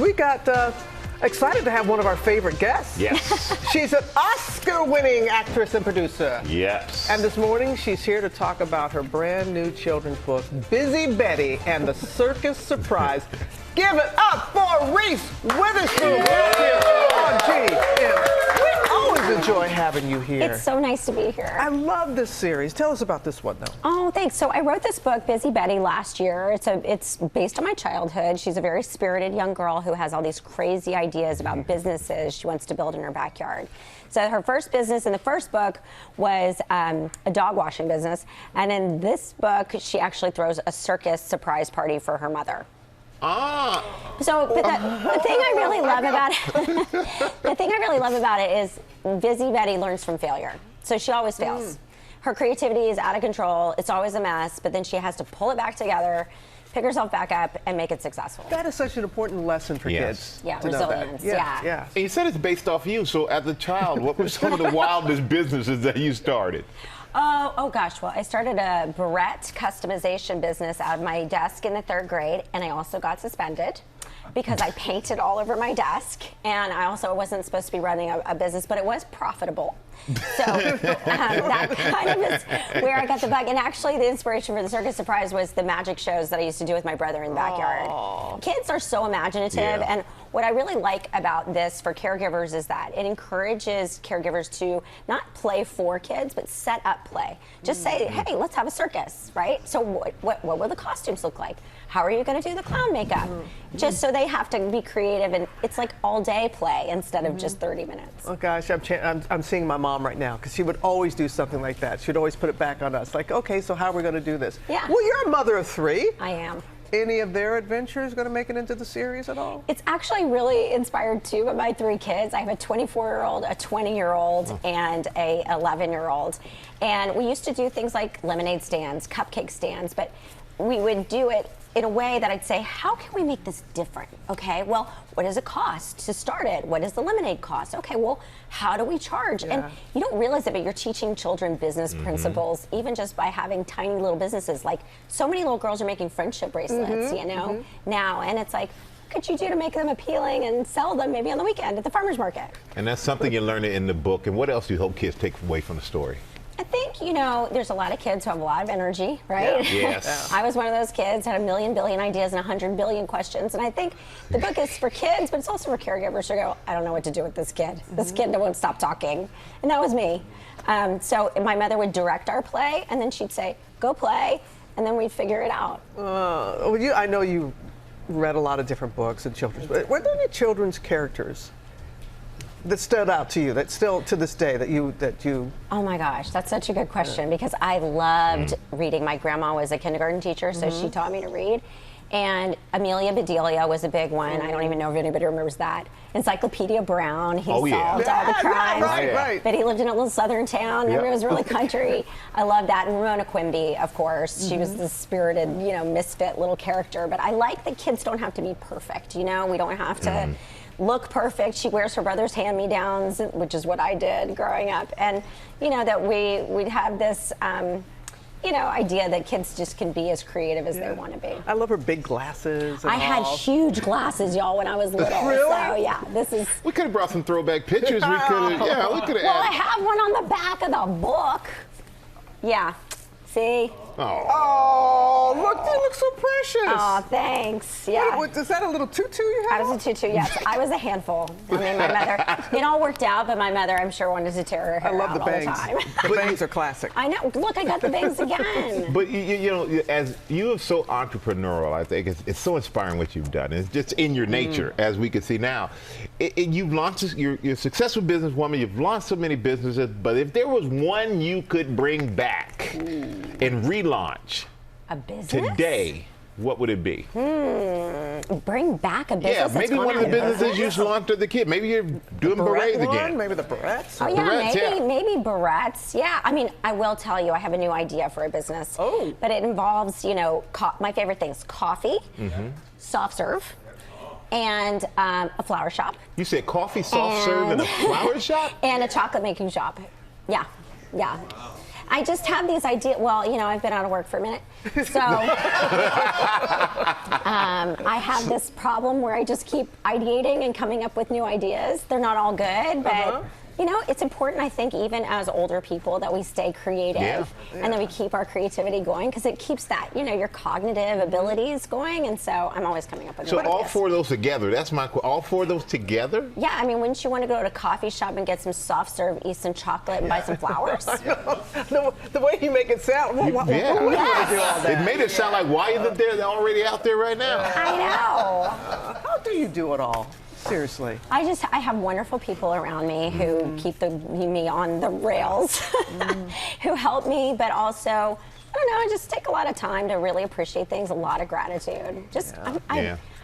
we got excited to have one of our favorite guests. Yes. She's an Oscar-winning actress and producer. Yes. And this morning, she's here to talk about her brand new children's book, Busy Betty and the Circus Surprise. Give it up for Reese Witherspoon here on GMA. We always enjoy having you here. It's so nice to be here. I love this series. Tell us about this one, though. Oh, thanks. So I wrote this book, Busy Betty, last year. It's based on my childhood. She's a very spirited young girl who has all these crazy ideas about businesses she wants to build in her backyard. So her first business in the first book was a dog washing business. And in this book, she actually throws a circus surprise party for her mother. Ah. So, but the thing I really love about it, the thing I really love about it is Busy Betty learns from failure. So she always fails. Her creativity is out of control. It's always a mess, but then she has to pull it back together, pick herself back up, and make it successful. That is such an important lesson for kids. Yeah, to know that. resilience. Yeah. And you said it's based off you. So as a child, what were some of the wildest businesses that you started? Oh gosh, well, I started a barrette customization business out of my desk in the 3rd grade, and I also got suspended because I painted all over my desk, and I also wasn't supposed to be running a business, but it was profitable. So that kind of is where I got the bug. And actually, the inspiration for the Circus Surprise was the magic shows that I used to do with my brother in the backyard. Aww. Kids are so imaginative, and what I really like about this for caregivers is that it encourages caregivers to not play for kids, but set up play. Just say, hey, let's have a circus, right? So what will the costumes look like? How are you going to do the clown makeup? Just so they have to be creative, and it's like all day play instead of just 30 minutes. Oh gosh, I'm seeing my mom right now, because she would always do something like that. She'd always put it back on us, like, okay, so how are we going to do this? Yeah. Well, you're a mother of 3. I am. Any of their adventures going to make it into the series at all? It's actually really inspired too by my 3 kids. I have a 24-year-old, a 20-year-old, and a 11-year-old. And we used to do things like lemonade stands, cupcake stands, but we would do it in a way that I'd say, how can we make this different? Okay, well, what does it cost to start it? What does the lemonade cost? Okay, well, how do we charge? And you don't realize it, but you're teaching children business principles, even just by having tiny little businesses. Like, so many little girls are making friendship bracelets, you know, now. And it's like, what could you do to make them appealing and sell them maybe on the weekend at the farmer's market? And that's something you learn in the book. And what else do you hope kids take away from the story? I think, you know, there's a lot of kids who have a lot of energy, right? Yeah. Yes. I was one of those kids, had a million billion ideas and 100 billion questions. And I think the book is for kids, but it's also for caregivers who go, I don't know what to do with this kid. This kid won't stop talking. And that was me. So my mother would direct our play, and then she'd say, go play, and then we'd figure it out. I know you read a lot of different books and children's, but were there any children's characters that stood out to you, that still to this day that you Oh my gosh, that's such a good question, because I loved reading. My grandma was a kindergarten teacher, so she taught me to read. And Amelia Bedelia was a big one. I don't even know if anybody remembers that. Encyclopedia Brown, he solved all the crimes. Right. But he lived in a little southern town, and it was really country. I love that. And Ramona Quimby, of course. She was the spirited, you know, misfit little character. But I like that kids don't have to be perfect, you know? We don't have to look perfect. She wears her brother's hand-me-downs, which is what I did growing up. And, you know, that we'd have this, you know, idea that kids just can be as creative as they want to be. I love her big glasses. And I had huge glasses, y'all, when I was little. Really? So, yeah, this is... We could have brought some throwback pictures. We could have, we could have. Well, I have one on the back of the book. Yeah. See? Oh, look, you look so precious. Oh, thanks. Yeah. Wait, is that a little tutu you have? I was a tutu, yes. I was a handful. I mean, my mother, it all worked out, but my mother, I'm sure, wanted to tear her hair out all the time. The bangs are classic. I know. Look, I got the bangs again. But, you know, as you are so entrepreneurial, I think it's so inspiring what you've done. It's just in your nature, as we can see now. You've launched, you're a successful businesswoman. You've launched so many businesses. But if there was one you could bring back and relaunch a business today, what would it be? Bring back a business. Yeah, maybe one of the businesses you launched as a kid. Maybe you're doing berets again. Maybe the barrettes. Oh yeah, barrettes, maybe barrettes. Yeah, I mean, I will tell you, I have a new idea for a business. Oh. But it involves, you know, my favorite things: coffee, soft serve, and a flower shop. You said coffee, soft serve, and a flower shop? And a chocolate making shop. Yeah. I just have these ideas. Well, you know, I've been out of work for a minute. So I have this problem where I just keep ideating and coming up with new ideas. They're not all good, but you know, it's important, I think, even as older people, that we stay creative and that we keep our creativity going, because it keeps that, you know, your cognitive abilities going. And so I'm always coming up with new ideas. So all four of those together, that's my question. All four of those together? Yeah, I mean, wouldn't you want to go to a coffee shop and get some soft serve Easton chocolate and buy some flowers? The way you make it sound, why would you want to do all that? It made it sound like, why isn't there already out there right now? I know. How do you do it all? Seriously. I have wonderful people around me who keep me on the rails, who help me, but also, I don't know, I just take a lot of time to really appreciate things, a lot of gratitude.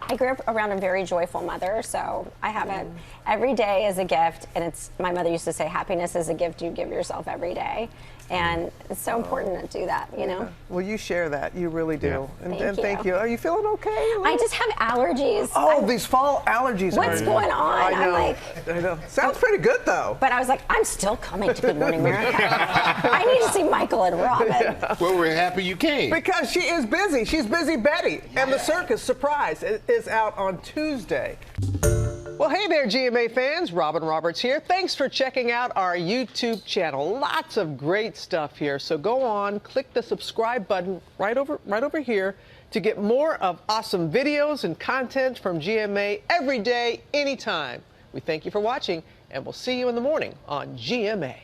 I grew up around a very joyful mother, so I have it every day as a gift, and my mother used to say, happiness is a gift you give yourself every day. And it's so important to do that, you know? Well, you share that. You really do. Yeah. And thank you. Are you feeling okay? I just have allergies. Oh, these fall allergies. What's going on? I know. I know. Sounds pretty good, though. But I was like, I'm still coming to Good Morning America. I need to see Michael and Robin. Yeah. Well, we're happy you came. Because she is busy. She's Busy Betty. And the Circus Surprise is out on Tuesday. Well, hey there, GMA fans. Robin Roberts here. Thanks for checking out our YouTube channel. Lots of great stuff here. So go on, click the subscribe button right over here to get more of awesome videos and content from GMA every day, anytime. We thank you for watching, and we'll see you in the morning on GMA.